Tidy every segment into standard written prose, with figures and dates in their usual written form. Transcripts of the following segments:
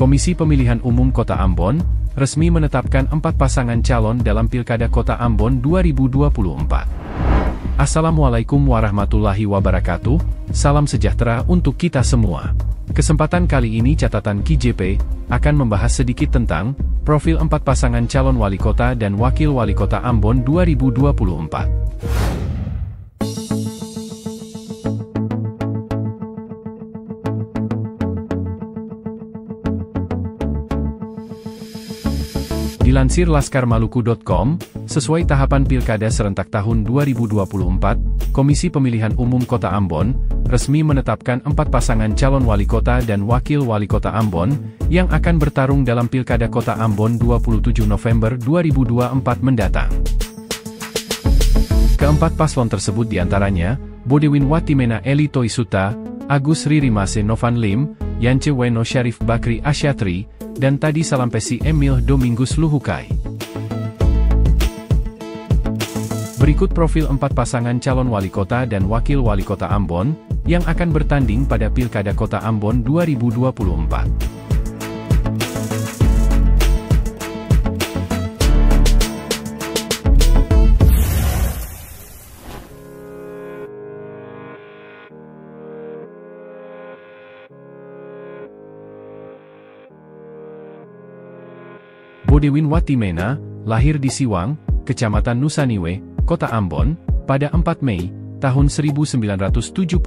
Komisi Pemilihan Umum Kota Ambon resmi menetapkan 4 pasangan calon dalam Pilkada Kota Ambon 2024. Assalamualaikum warahmatullahi wabarakatuh, salam sejahtera untuk kita semua. Kesempatan kali ini catatan KJP akan membahas sedikit tentang profil 4 pasangan calon wali kota dan wakil wali kota Ambon 2024. Dilansir laskarmaluku.com, sesuai tahapan Pilkada serentak tahun 2024, Komisi Pemilihan Umum Kota Ambon resmi menetapkan 4 pasangan calon wali kota dan wakil wali kota Ambon yang akan bertarung dalam Pilkada Kota Ambon 27 November 2024 mendatang. Keempat paslon tersebut diantaranya, Bodewin Watimena Eli Toisuta, Agus Ririmase Novan Lim, Yance Weno Syarif Bakri Asyatri, dan Tadi Salampesi Emil Domingus Luhukai. Berikut profil 4 pasangan calon wali kota dan wakil wali kota Ambon yang akan bertanding pada Pilkada Kota Ambon 2024. Bodewin Watimena, lahir di Siwang, Kecamatan Nusaniwe, Kota Ambon, pada 4 Mei, tahun 1975.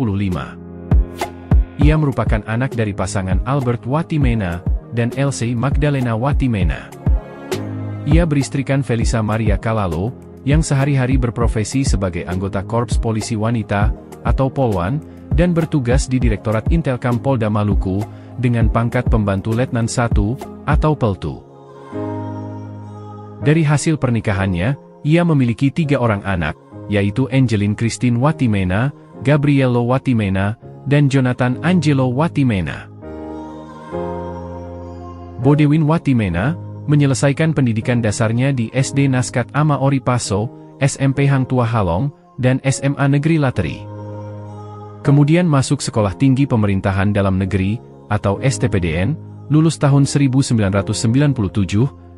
Ia merupakan anak dari pasangan Albert Watimena dan Elsie Magdalena Watimena. Ia beristrikan Felisa Maria Kalalo, yang sehari-hari berprofesi sebagai anggota Korps Polisi Wanita, atau Polwan, dan bertugas di Direktorat Intelkam Polda Maluku, dengan pangkat Pembantu Letnan 1, atau Peltu. Dari hasil pernikahannya, ia memiliki 3 orang anak, yaitu Angeline Christine Watimena, Gabriello Watimena, dan Jonathan Angelo Watimena. Bodewin Watimena menyelesaikan pendidikan dasarnya di SD Naskat Ama Ori Paso, SMP Hang Tua Halong, dan SMA Negeri Lateri. Kemudian masuk Sekolah Tinggi Pemerintahan Dalam Negeri, atau STPDN, lulus tahun 1997,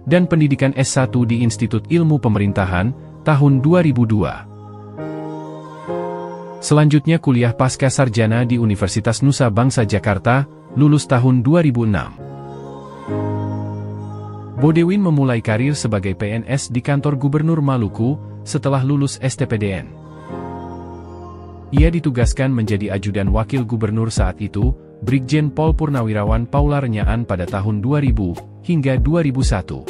dan pendidikan S1 di Institut Ilmu Pemerintahan, tahun 2002. Selanjutnya kuliah pasca sarjana di Universitas Nusa Bangsa Jakarta, lulus tahun 2006. Bodewin memulai karir sebagai PNS di kantor Gubernur Maluku, setelah lulus STPDN. Ia ditugaskan menjadi ajudan wakil gubernur saat itu, Brigjen Pol Purnawirawan Paula Renyaan pada tahun 2000, hingga 2001.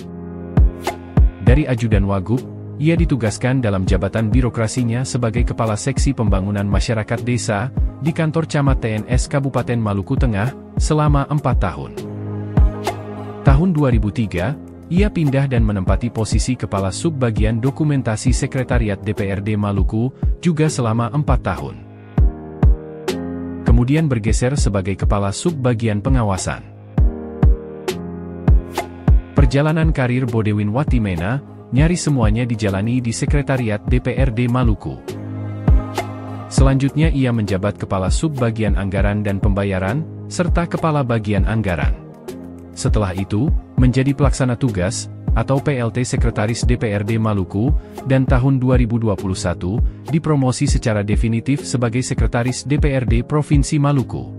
Dari ajudan Wagub, ia ditugaskan dalam jabatan birokrasinya sebagai Kepala Seksi Pembangunan Masyarakat Desa, di kantor Camat TNS Kabupaten Maluku Tengah, selama 4 tahun. Tahun 2003, ia pindah dan menempati posisi Kepala Subbagian Dokumentasi Sekretariat DPRD Maluku, juga selama 4 tahun. Kemudian bergeser sebagai Kepala Subbagian Pengawasan. Perjalanan karir Bodewin Watimena, nyaris semuanya dijalani di Sekretariat DPRD Maluku. Selanjutnya ia menjabat Kepala Subbagian Anggaran dan Pembayaran, serta Kepala Bagian Anggaran. Setelah itu, menjadi Pelaksana Tugas, atau PLT Sekretaris DPRD Maluku, dan tahun 2021, dipromosi secara definitif sebagai Sekretaris DPRD Provinsi Maluku.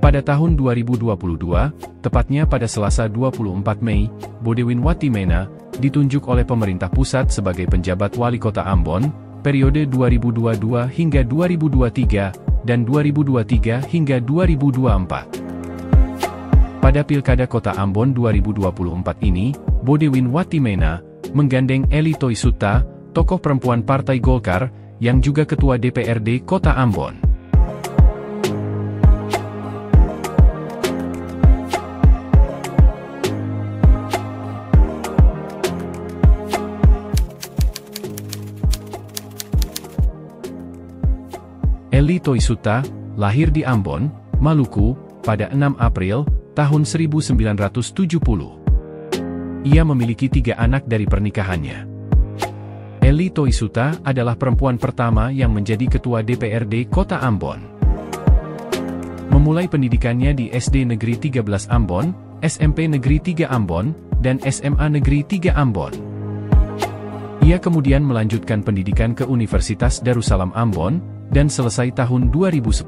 Pada tahun 2022, tepatnya pada Selasa 24 Mei, Bodewin Watimena ditunjuk oleh pemerintah pusat sebagai penjabat wali kota Ambon, periode 2022 hingga 2023, dan 2023 hingga 2024. Pada Pilkada Kota Ambon 2024 ini, Bodewin Watimena menggandeng Eli Toisuta, tokoh perempuan Partai Golkar, yang juga Ketua DPRD Kota Ambon. Eli Toisuta, lahir di Ambon, Maluku, pada 6 April, tahun 1970. Ia memiliki 3 anak dari pernikahannya. Eli Toisuta adalah perempuan pertama yang menjadi Ketua DPRD Kota Ambon. Memulai pendidikannya di SD Negeri 13 Ambon, SMP Negeri 3 Ambon, dan SMA Negeri 3 Ambon. Ia kemudian melanjutkan pendidikan ke Universitas Darussalam Ambon, dan selesai tahun 2010.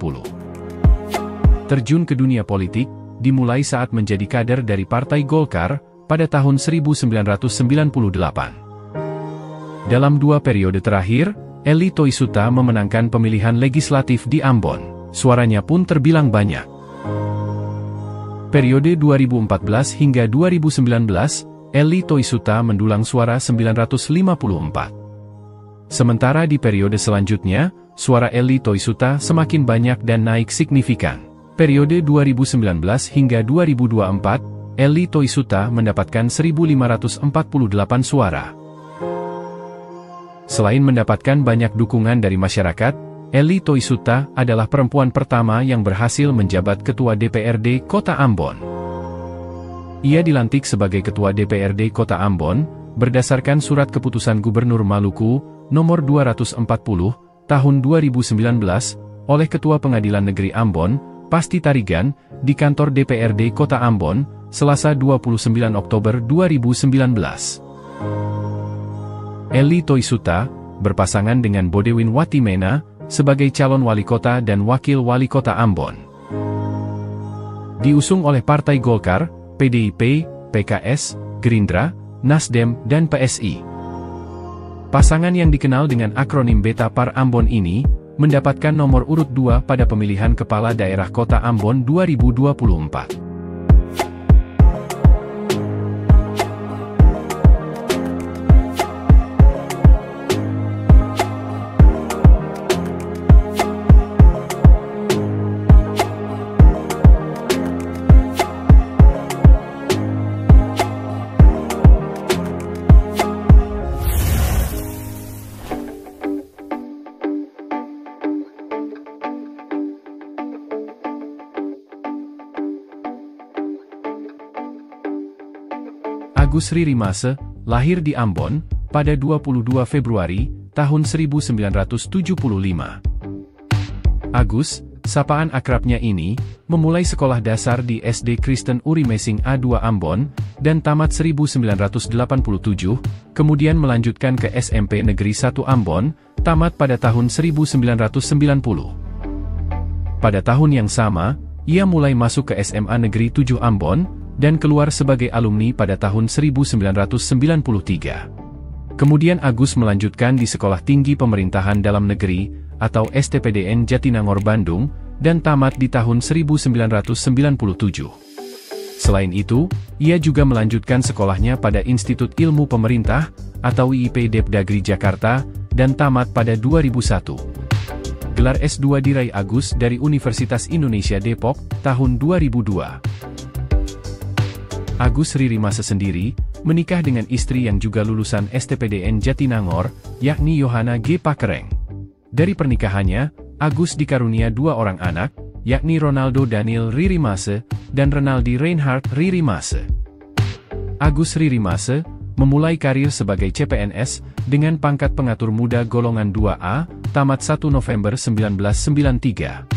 Terjun ke dunia politik, dimulai saat menjadi kader dari Partai Golkar, pada tahun 1998. Dalam 2 periode terakhir, Eli Toisuta memenangkan pemilihan legislatif di Ambon, suaranya pun terbilang banyak. Periode 2014 hingga 2019, Eli Toisuta mendulang suara 954. Sementara di periode selanjutnya, suara Eli Toisuta semakin banyak dan naik signifikan. Periode 2019 hingga 2024, Eli Toisuta mendapatkan 1.548 suara. Selain mendapatkan banyak dukungan dari masyarakat, Eli Toisuta adalah perempuan pertama yang berhasil menjabat Ketua DPRD Kota Ambon. Ia dilantik sebagai Ketua DPRD Kota Ambon, berdasarkan Surat Keputusan Gubernur Maluku, Nomor 240, Tahun 2019, oleh Ketua Pengadilan Negeri Ambon, Pasti Tarigan, di kantor DPRD Kota Ambon, Selasa 29 Oktober 2019. Eli Toisuta berpasangan dengan Bodewin Watimena sebagai calon wali kota dan wakil wali kota Ambon. Diusung oleh Partai Golkar, PDIP, PKS, Gerindra, Nasdem, dan PSI. Pasangan yang dikenal dengan akronim Beta Par Ambon ini mendapatkan nomor urut 2 pada pemilihan Kepala Daerah Kota Ambon 2024. Agus Ririmase, lahir di Ambon, pada 22 Februari, tahun 1975. Agus, sapaan akrabnya ini, memulai sekolah dasar di SD Kristen Urimesing A2 Ambon, dan tamat 1987, kemudian melanjutkan ke SMP Negeri 1 Ambon, tamat pada tahun 1990. Pada tahun yang sama, ia mulai masuk ke SMA Negeri 7 Ambon, dan keluar sebagai alumni pada tahun 1993. Kemudian Agus melanjutkan di Sekolah Tinggi Pemerintahan Dalam Negeri, atau STPDN Jatinangor Bandung, dan tamat di tahun 1997. Selain itu, ia juga melanjutkan sekolahnya pada Institut Ilmu Pemerintah, atau IIP Depdagri Jakarta, dan tamat pada 2001. Gelar S2 diraih Agus dari Universitas Indonesia Depok, tahun 2002. Agus Ririmase sendiri, menikah dengan istri yang juga lulusan STPDN Jatinangor, yakni Yohana G. Pakereng. Dari pernikahannya, Agus dikarunia 2 orang anak, yakni Ronaldo Daniel Ririmase, dan Renaldi Reinhard Ririmase. Agus Ririmase, memulai karir sebagai CPNS, dengan pangkat pengatur muda golongan 2A, tamat 1 November 1993.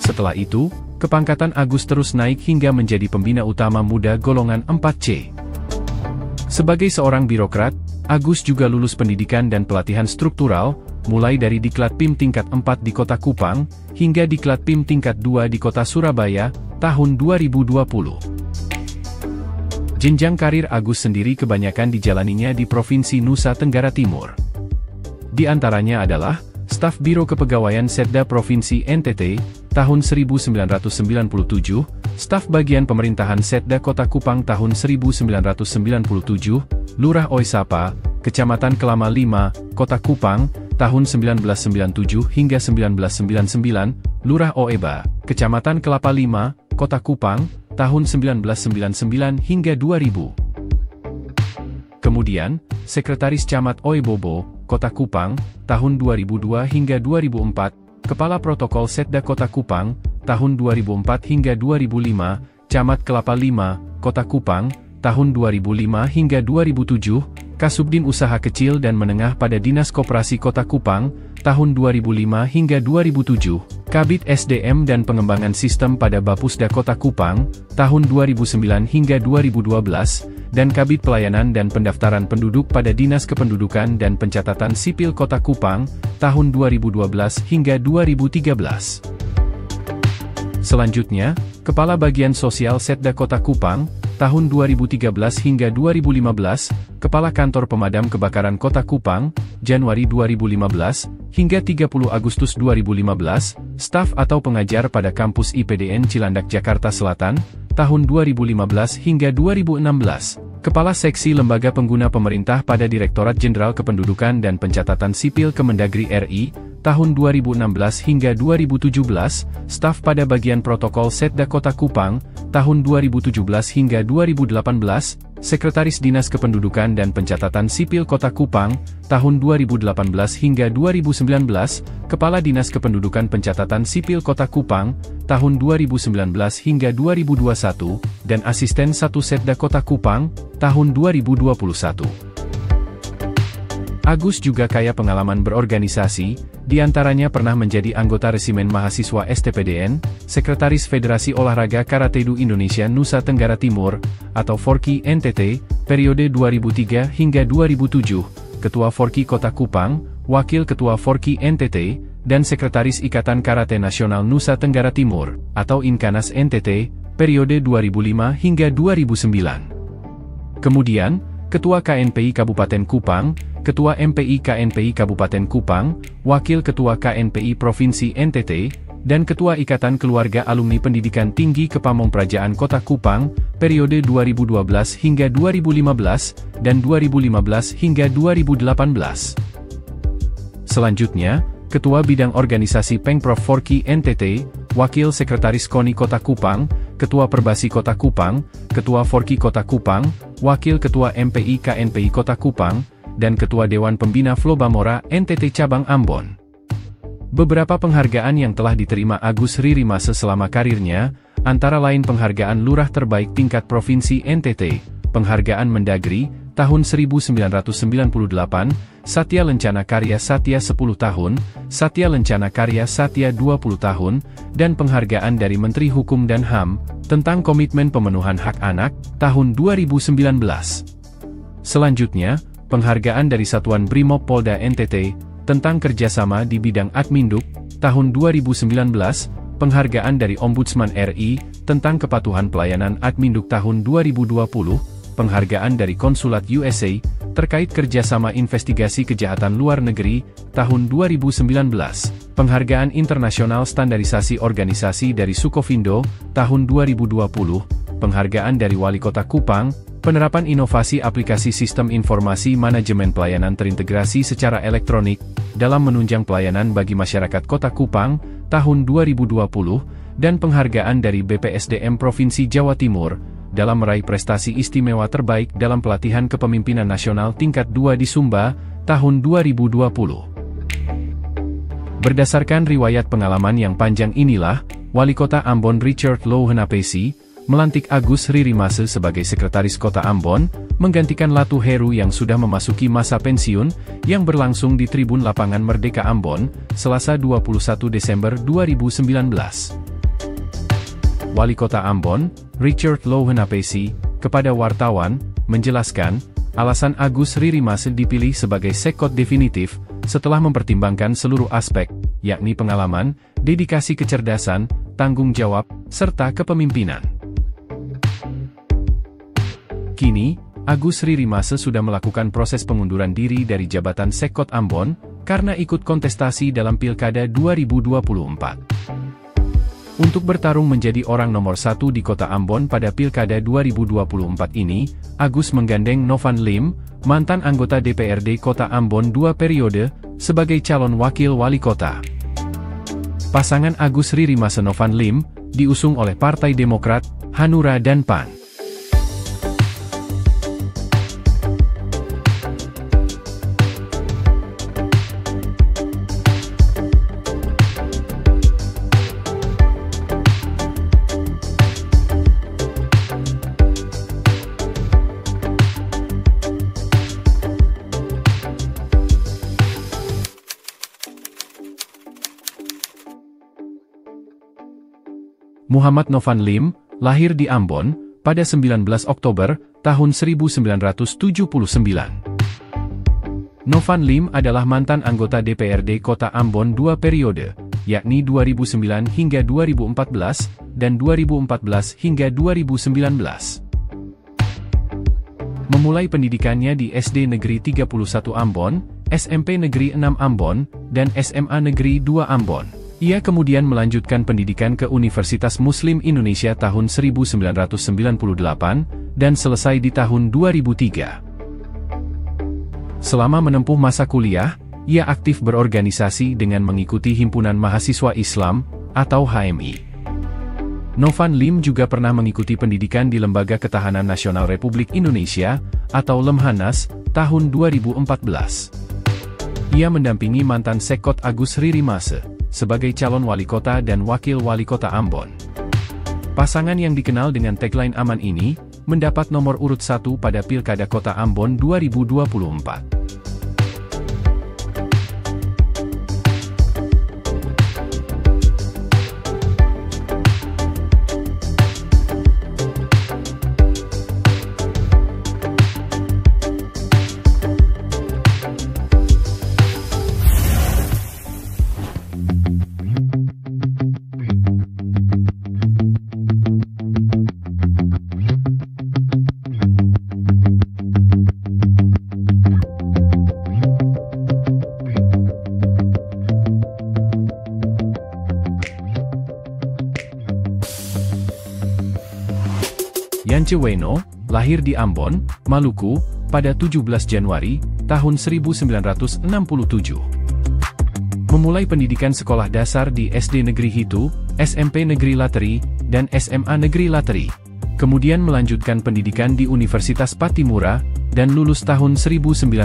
Setelah itu, kepangkatan Agus terus naik hingga menjadi pembina utama muda golongan 4C. Sebagai seorang birokrat, Agus juga lulus pendidikan dan pelatihan struktural, mulai dari Diklat PIM tingkat 4 di Kota Kupang, hingga Diklat PIM tingkat 2 di Kota Surabaya, tahun 2020. Jenjang karir Agus sendiri kebanyakan dijalaninya di Provinsi Nusa Tenggara Timur. Di antaranya adalah Staf Biro Kepegawaian Setda Provinsi NTT, tahun 1997, Staf Bagian Pemerintahan Setda Kota Kupang tahun 1997, Lurah Oisapa, Kecamatan Kelama 5, Kota Kupang, tahun 1997 hingga 1999, Lurah Oeba, Kecamatan Kelapa 5, Kota Kupang, tahun 1999 hingga 2000. Kemudian, Sekretaris Camat Oebobo, Kota Kupang, tahun 2002 hingga 2004, Kepala Protokol Setda Kota Kupang, tahun 2004 hingga 2005, Camat Kelapa 5, Kota Kupang, tahun 2005 hingga 2007, Kasubdin Usaha Kecil dan Menengah pada Dinas Koperasi Kota Kupang, tahun 2005 hingga 2007, Kabid SDM dan Pengembangan Sistem pada Bapusda Kota Kupang, tahun 2009 hingga 2012, dan Kabid Pelayanan dan Pendaftaran Penduduk pada Dinas Kependudukan dan Pencatatan Sipil Kota Kupang, tahun 2012 hingga 2013. Selanjutnya, Kepala Bagian Sosial Setda Kota Kupang, tahun 2013 hingga 2015, Kepala Kantor Pemadam Kebakaran Kota Kupang, Januari 2015, hingga 30 Agustus 2015, staf atau pengajar pada kampus IPDN Cilandak Jakarta Selatan, tahun 2015 hingga 2016, Kepala Seksi Lembaga Pengguna Pemerintah pada Direktorat Jenderal Kependudukan dan Pencatatan Sipil Kemendagri RI, tahun 2016 hingga 2017, staf pada bagian protokol Setda Kota Kupang, tahun 2017 hingga 2018, Sekretaris Dinas Kependudukan dan Pencatatan Sipil Kota Kupang, tahun 2018 hingga 2019, Kepala Dinas Kependudukan Pencatatan Sipil Kota Kupang, tahun 2019 hingga 2021, dan Asisten 1 Setda Kota Kupang, tahun 2021. Agus juga kaya pengalaman berorganisasi, diantaranya pernah menjadi anggota Resimen Mahasiswa STPDN, Sekretaris Federasi Olahraga Karatedo Indonesia Nusa Tenggara Timur, atau Forki NTT, periode 2003 hingga 2007, Ketua Forki Kota Kupang, Wakil Ketua Forki NTT, dan Sekretaris Ikatan Karate Nasional Nusa Tenggara Timur, atau Inkanas NTT, periode 2005 hingga 2009. Kemudian, Ketua KNPI Kabupaten Kupang, Ketua MPI KNPI Kabupaten Kupang, Wakil Ketua KNPI Provinsi NTT, dan Ketua Ikatan Keluarga Alumni Pendidikan Tinggi Kepamongprajaan Kota Kupang, periode 2012 hingga 2015, dan 2015 hingga 2018. Selanjutnya, Ketua Bidang Organisasi Pengprov Forki NTT, Wakil Sekretaris KONI Kota Kupang, Ketua Perbasi Kota Kupang, Ketua Forki Kota Kupang, Wakil Ketua MPI KNPI Kota Kupang, dan Ketua Dewan Pembina Flobamora NTT Cabang Ambon. Beberapa penghargaan yang telah diterima Agus Ririmase selama karirnya, antara lain Penghargaan Lurah Terbaik Tingkat Provinsi NTT, Penghargaan Mendagri, tahun 1998, Satya Lencana Karya Satya 10 tahun, Satya Lencana Karya Satya 20 tahun, dan Penghargaan dari Menteri Hukum dan HAM, tentang Komitmen Pemenuhan Hak Anak, tahun 2019. Selanjutnya, Penghargaan dari Satuan Brimob Polda NTT, tentang kerjasama di bidang Adminduk, tahun 2019, Penghargaan dari Ombudsman RI, tentang kepatuhan pelayanan Adminduk tahun 2020, Penghargaan dari Konsulat USA, terkait kerjasama investigasi kejahatan luar negeri, tahun 2019, Penghargaan Internasional Standarisasi Organisasi dari Sukovindo, tahun 2020, Penghargaan dari Wali Kota Kupang, Penerapan Inovasi Aplikasi Sistem Informasi Manajemen Pelayanan Terintegrasi Secara Elektronik, dalam menunjang pelayanan bagi masyarakat Kota Kupang, tahun 2020, dan Penghargaan dari BPSDM Provinsi Jawa Timur, dalam meraih prestasi istimewa terbaik dalam pelatihan kepemimpinan nasional tingkat 2 di Sumba, tahun 2020. Berdasarkan riwayat pengalaman yang panjang inilah, Wali Kota Ambon Richard Louhenapesi, melantik Agus Ririmase sebagai Sekretaris Kota Ambon, menggantikan Latu Heru yang sudah memasuki masa pensiun, yang berlangsung di Tribun Lapangan Merdeka Ambon, Selasa 21 Desember 2019. Wali Kota Ambon, Richard Louhenapesi, kepada wartawan, menjelaskan, alasan Agus Ririmase dipilih sebagai Sekot definitif, setelah mempertimbangkan seluruh aspek, yakni pengalaman, dedikasi kecerdasan, tanggung jawab, serta kepemimpinan. Kini, Agus Ririmase sudah melakukan proses pengunduran diri dari jabatan Sekot Ambon, karena ikut kontestasi dalam Pilkada 2024. Untuk bertarung menjadi orang nomor 1 di Kota Ambon pada Pilkada 2024 ini, Agus menggandeng Novan Lim, mantan anggota DPRD Kota Ambon 2 periode, sebagai calon wakil wali kota. Pasangan Agus Ririmase Novan Lim, diusung oleh Partai Demokrat, Hanura dan PAN. Muhammad Novan Lim, lahir di Ambon, pada 19 Oktober, tahun 1979. Novan Lim adalah mantan anggota DPRD Kota Ambon 2 periode, yakni 2009 hingga 2014, dan 2014 hingga 2019. Memulai pendidikannya di SD Negeri 31 Ambon, SMP Negeri 6 Ambon, dan SMA Negeri 2 Ambon. Ia kemudian melanjutkan pendidikan ke Universitas Muslim Indonesia tahun 1998, dan selesai di tahun 2003. Selama menempuh masa kuliah, ia aktif berorganisasi dengan mengikuti Himpunan Mahasiswa Islam, atau HMI. Novan Lim juga pernah mengikuti pendidikan di Lembaga Ketahanan Nasional Republik Indonesia, atau Lemhanas, tahun 2014. Ia mendampingi mantan Sekot Agus Ririmase sebagai calon wali kota dan wakil wali kota Ambon. Pasangan yang dikenal dengan tagline aman ini, mendapat nomor urut 1 pada Pilkada Kota Ambon 2024. Yance Weno, lahir di Ambon, Maluku, pada 17 Januari, tahun 1967. Memulai pendidikan sekolah dasar di SD Negeri Hitu, SMP Negeri Lateri, dan SMA Negeri Lateri. Kemudian melanjutkan pendidikan di Universitas Patimura, dan lulus tahun 1992.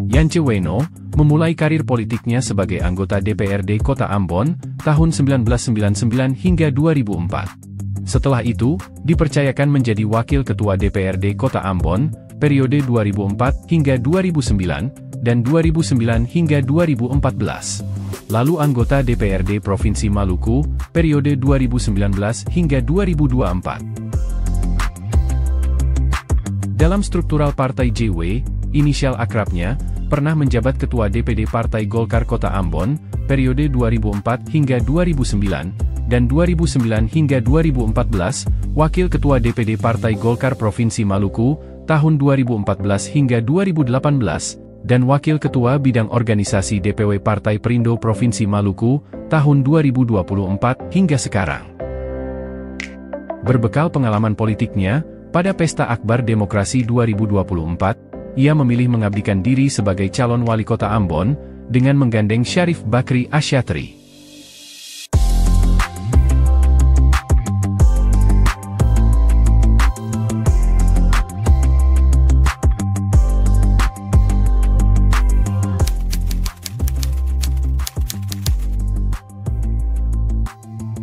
Yance Weno memulai karir politiknya sebagai anggota DPRD Kota Ambon, tahun 1999 hingga 2004. Setelah itu, dipercayakan menjadi Wakil Ketua DPRD Kota Ambon, periode 2004 hingga 2009, dan 2009 hingga 2014. Lalu anggota DPRD Provinsi Maluku, periode 2019 hingga 2024. Dalam struktural Partai JW, inisial akrabnya, pernah menjabat Ketua DPD Partai Golkar Kota Ambon, periode 2004 hingga 2009, dan 2009 hingga 2014, Wakil Ketua DPD Partai Golkar Provinsi Maluku, tahun 2014 hingga 2018, dan Wakil Ketua Bidang Organisasi DPW Partai Perindo Provinsi Maluku, tahun 2024 hingga sekarang. Berbekal pengalaman politiknya, pada Pesta Akbar Demokrasi 2024, ia memilih mengabdikan diri sebagai calon wali kota Ambon, dengan menggandeng Syarif Bakri Asyatri.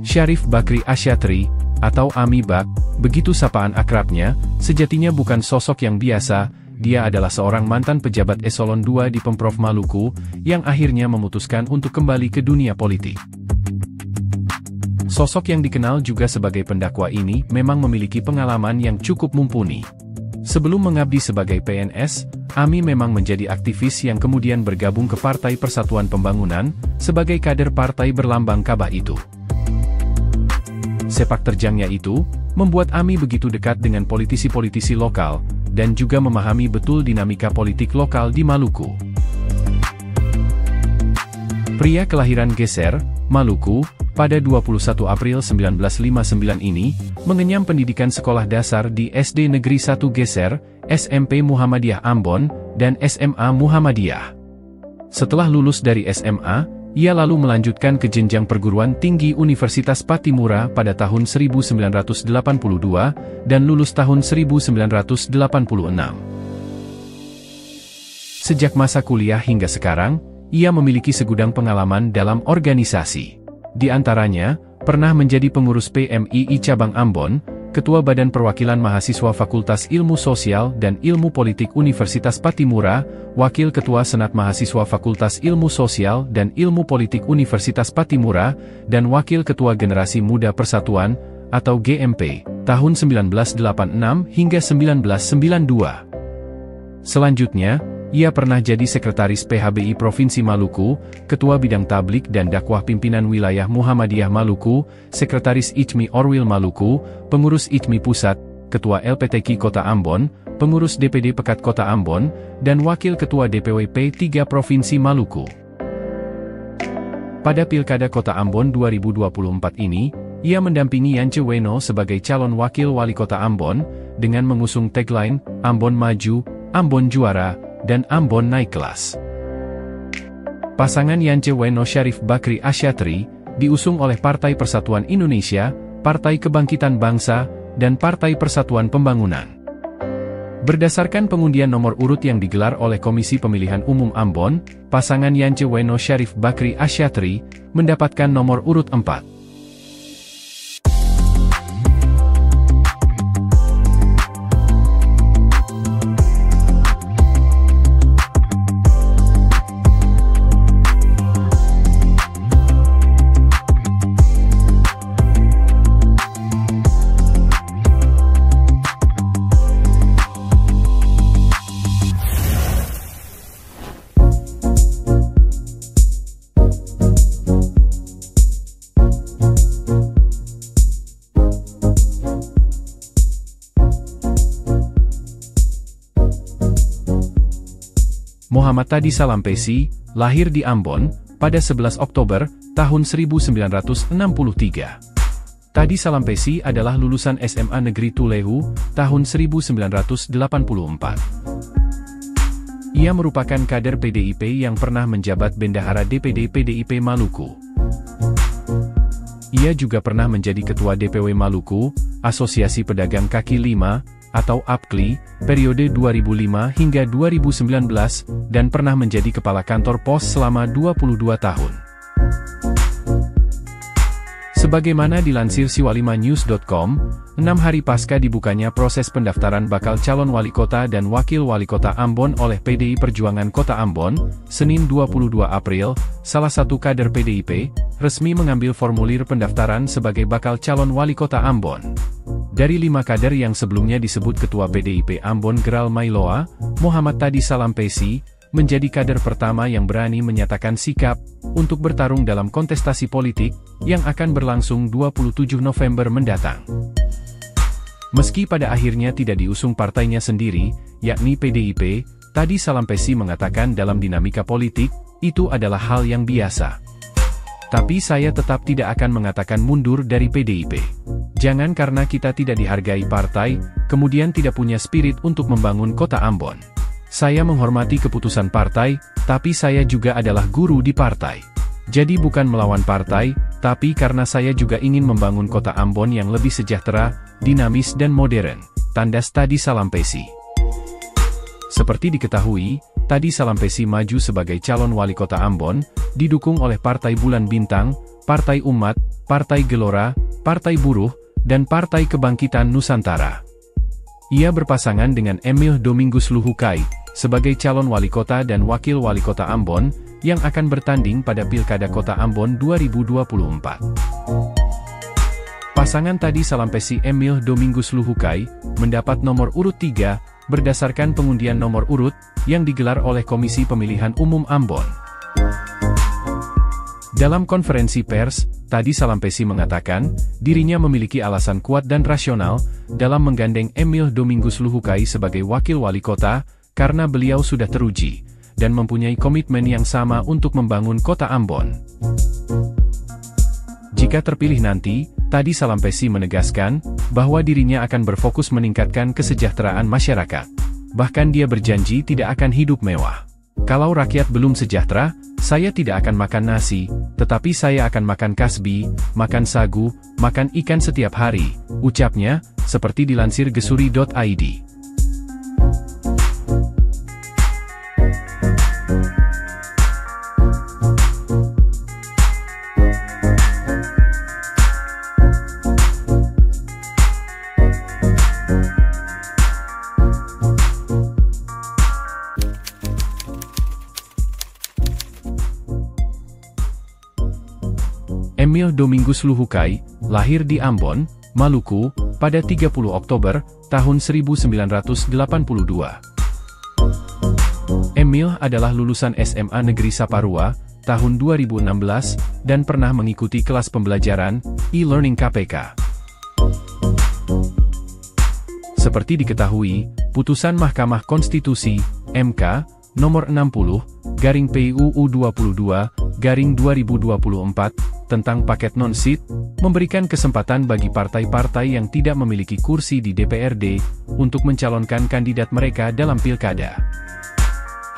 Syarif Bakri Asyatri, atau Ami Bak, begitu sapaan akrabnya, sejatinya bukan sosok yang biasa. Dia adalah seorang mantan pejabat eselon 2 di Pemprov Maluku, yang akhirnya memutuskan untuk kembali ke dunia politik. Sosok yang dikenal juga sebagai pendakwa ini memang memiliki pengalaman yang cukup mumpuni. Sebelum mengabdi sebagai PNS, Ami memang menjadi aktivis yang kemudian bergabung ke Partai Persatuan Pembangunan, sebagai kader partai berlambang Kabah itu. Sepak terjangnya itu, membuat Ami begitu dekat dengan politisi-politisi lokal, dan juga memahami betul dinamika politik lokal di Maluku. Pria kelahiran Geser, Maluku, pada 21 April 1959 ini, mengenyam pendidikan sekolah dasar di SD Negeri 1 Geser, SMP Muhammadiyah Ambon, dan SMA Muhammadiyah. Setelah lulus dari SMA, ia lalu melanjutkan ke jenjang perguruan tinggi Universitas Patimura pada tahun 1982, dan lulus tahun 1986. Sejak masa kuliah hingga sekarang, ia memiliki segudang pengalaman dalam organisasi. Di antaranya, pernah menjadi pengurus PMII Cabang Ambon, Ketua Badan Perwakilan Mahasiswa Fakultas Ilmu Sosial dan Ilmu Politik Universitas Pattimura, Wakil Ketua Senat Mahasiswa Fakultas Ilmu Sosial dan Ilmu Politik Universitas Pattimura, dan Wakil Ketua Generasi Muda Persatuan, atau GMP, tahun 1986 hingga 1992. Selanjutnya, ia pernah jadi Sekretaris PHBI Provinsi Maluku, Ketua Bidang Tablik dan Dakwah Pimpinan Wilayah Muhammadiyah Maluku, Sekretaris ICMI Orwil Maluku, Pengurus ICMI Pusat, Ketua LPTQ Kota Ambon, Pengurus DPD Pekat Kota Ambon, dan Wakil Ketua DPW P3 Provinsi Maluku. Pada Pilkada Kota Ambon 2024 ini, ia mendampingi Yance Weno sebagai calon Wakil Wali Kota Ambon, dengan mengusung tagline, Ambon Maju, Ambon Juara, dan Ambon Naik Kelas. Pasangan Yance Weno Syarif Bakri Asyatri, diusung oleh Partai Persatuan Indonesia, Partai Kebangkitan Bangsa, dan Partai Persatuan Pembangunan. Berdasarkan pengundian nomor urut yang digelar oleh Komisi Pemilihan Umum Ambon, pasangan Yance Weno Syarif Bakri Asyatri, mendapatkan nomor urut 4. Muhammad Tadi Salampesi, lahir di Ambon, pada 11 Oktober, tahun 1963. Tadi Salampesi adalah lulusan SMA Negeri Tulehu, tahun 1984. Ia merupakan kader PDIP yang pernah menjabat bendahara DPD PDIP Maluku. Ia juga pernah menjadi Ketua DPW Maluku, Asosiasi Pedagang Kaki Lima, atau APKLI, periode 2005 hingga 2019, dan pernah menjadi Kepala Kantor Pos selama 22 tahun. Sebagaimana dilansir siwalimanews.com, 6 hari pasca dibukanya proses pendaftaran bakal calon wali kota dan wakil wali kota Ambon oleh PDI Perjuangan Kota Ambon, Senin 22 April, salah satu kader PDIP, resmi mengambil formulir pendaftaran sebagai bakal calon wali kota Ambon. Dari 5 kader yang sebelumnya disebut Ketua PDIP Ambon Geral Mailoa, Muhammad Tadi Salampesi, menjadi kader pertama yang berani menyatakan sikap, untuk bertarung dalam kontestasi politik, yang akan berlangsung 27 November mendatang. Meski pada akhirnya tidak diusung partainya sendiri, yakni PDIP, Tadi Salampesi mengatakan dalam dinamika politik, itu adalah hal yang biasa. Tapi saya tetap tidak akan mengatakan mundur dari PDIP. Jangan karena kita tidak dihargai partai, kemudian tidak punya spirit untuk membangun kota Ambon. Saya menghormati keputusan partai, tapi saya juga adalah guru di partai. Jadi bukan melawan partai, tapi karena saya juga ingin membangun kota Ambon yang lebih sejahtera, dinamis dan modern, tandas Tadi Salampesi. Seperti diketahui, Tadi Salampesi maju sebagai calon wali kota Ambon, didukung oleh Partai Bulan Bintang, Partai Umat, Partai Gelora, Partai Buruh, dan Partai Kebangkitan Nusantara. Ia berpasangan dengan Emil Domingus Luhukai, sebagai calon wali kota dan wakil wali kota Ambon, yang akan bertanding pada Pilkada Kota Ambon 2024. Pasangan Tadi Salampesi Emil Domingus Luhukai, mendapat nomor urut 3, berdasarkan pengundian nomor urut, yang digelar oleh Komisi Pemilihan Umum Ambon. Dalam konferensi pers, Tadi Salampesi mengatakan, dirinya memiliki alasan kuat dan rasional, dalam menggandeng Emil Domingus Luhukai sebagai wakil wali kota, karena beliau sudah teruji, dan mempunyai komitmen yang sama untuk membangun kota Ambon. Jika terpilih nanti, Tadi Salampesi menegaskan, bahwa dirinya akan berfokus meningkatkan kesejahteraan masyarakat. Bahkan dia berjanji tidak akan hidup mewah. Kalau rakyat belum sejahtera, saya tidak akan makan nasi, tetapi saya akan makan kasbi, makan sagu, makan ikan setiap hari, ucapnya, seperti dilansir gesuri.id. Emil Domingus Luhukai, lahir di Ambon, Maluku, pada 30 Oktober, tahun 1982. Emil adalah lulusan SMA Negeri Saparua, tahun 2016, dan pernah mengikuti kelas pembelajaran, e-learning KPK. Seperti diketahui, putusan Mahkamah Konstitusi, MK, nomor 60/PUU 22/2024, tentang paket non-seat, memberikan kesempatan bagi partai-partai yang tidak memiliki kursi di DPRD, untuk mencalonkan kandidat mereka dalam pilkada.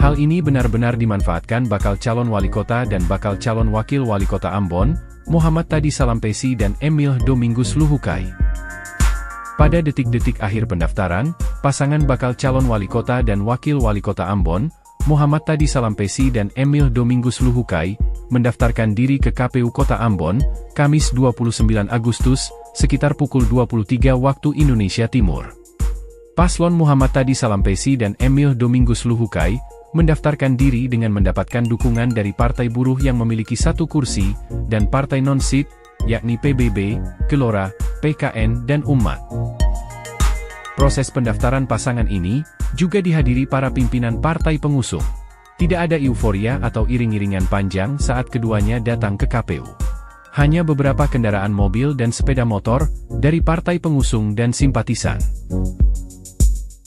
Hal ini benar-benar dimanfaatkan bakal calon wali kota dan bakal calon wakil wali kota Ambon, Muhammad Tadi Salampesi dan Emil Domingus Luhukai. Pada detik-detik akhir pendaftaran, pasangan bakal calon wali kota dan wakil wali kota Ambon, Muhammad Tadi Salampesi dan Emil Domingus Luhukai, mendaftarkan diri ke KPU Kota Ambon, Kamis 29 Agustus, sekitar pukul 23 waktu Indonesia Timur. Paslon Muhammad Tadi Salampesi dan Emil Domingus Luhukai, mendaftarkan diri dengan mendapatkan dukungan dari Partai Buruh yang memiliki 1 kursi, dan Partai Non-Seat, yakni PBB, Gelora, PKN dan Umat. Proses pendaftaran pasangan ini, juga dihadiri para pimpinan partai pengusung. Tidak ada euforia atau iring-iringan panjang saat keduanya datang ke KPU. Hanya beberapa kendaraan mobil dan sepeda motor, dari partai pengusung dan simpatisan.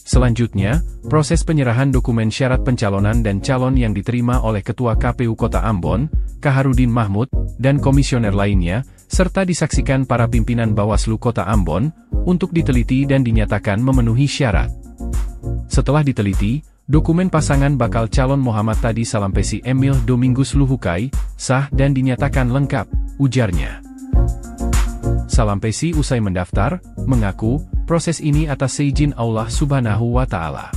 Selanjutnya, proses penyerahan dokumen syarat pencalonan dan calon yang diterima oleh Ketua KPU Kota Ambon, Kaharudin Mahmud, dan komisioner lainnya, serta disaksikan para pimpinan Bawaslu Kota Ambon, untuk diteliti dan dinyatakan memenuhi syarat. Setelah diteliti, dokumen pasangan bakal calon Muhammad Tadi Salampesi Emil Domingus Luhukai, sah dan dinyatakan lengkap, ujarnya. Salampesi usai mendaftar, mengaku, proses ini atas seizin Allah Subhanahu wa Ta'ala.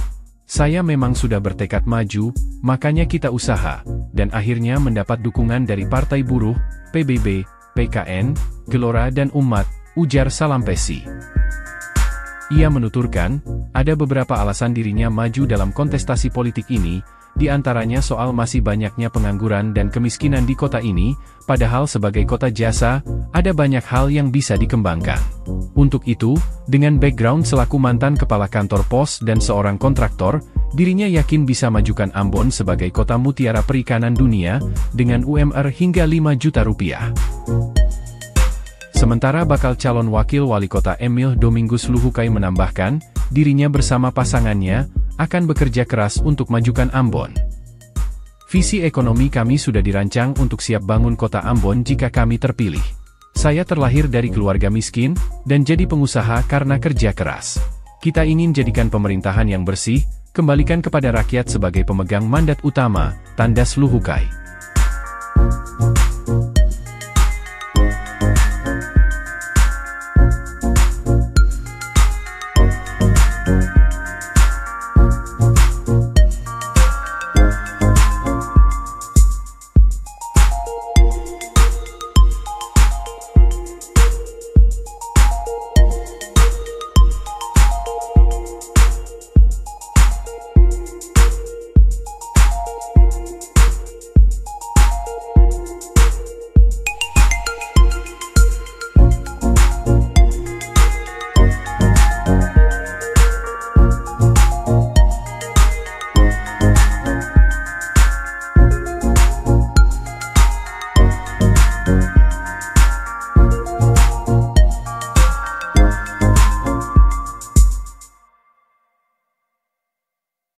Saya memang sudah bertekad maju, makanya kita usaha, dan akhirnya mendapat dukungan dari Partai Buruh, PBB, PKN, Gelora dan Umat, ujar Salampesi. Ia menuturkan, ada beberapa alasan dirinya maju dalam kontestasi politik ini, di antaranya soal masih banyaknya pengangguran dan kemiskinan di kota ini, padahal sebagai kota jasa, ada banyak hal yang bisa dikembangkan. Untuk itu, dengan background selaku mantan kepala kantor pos dan seorang kontraktor, dirinya yakin bisa majukan Ambon sebagai kota mutiara perikanan dunia, dengan UMR hingga 5 juta rupiah. Sementara bakal calon wakil wali kota Emil Domingus Luhukai menambahkan, dirinya bersama pasangannya, akan bekerja keras untuk majukan Ambon. Visi ekonomi kami sudah dirancang untuk siap bangun kota Ambon jika kami terpilih. Saya terlahir dari keluarga miskin, dan jadi pengusaha karena kerja keras. Kita ingin jadikan pemerintahan yang bersih, kembalikan kepada rakyat sebagai pemegang mandat utama, tandas Luhukai.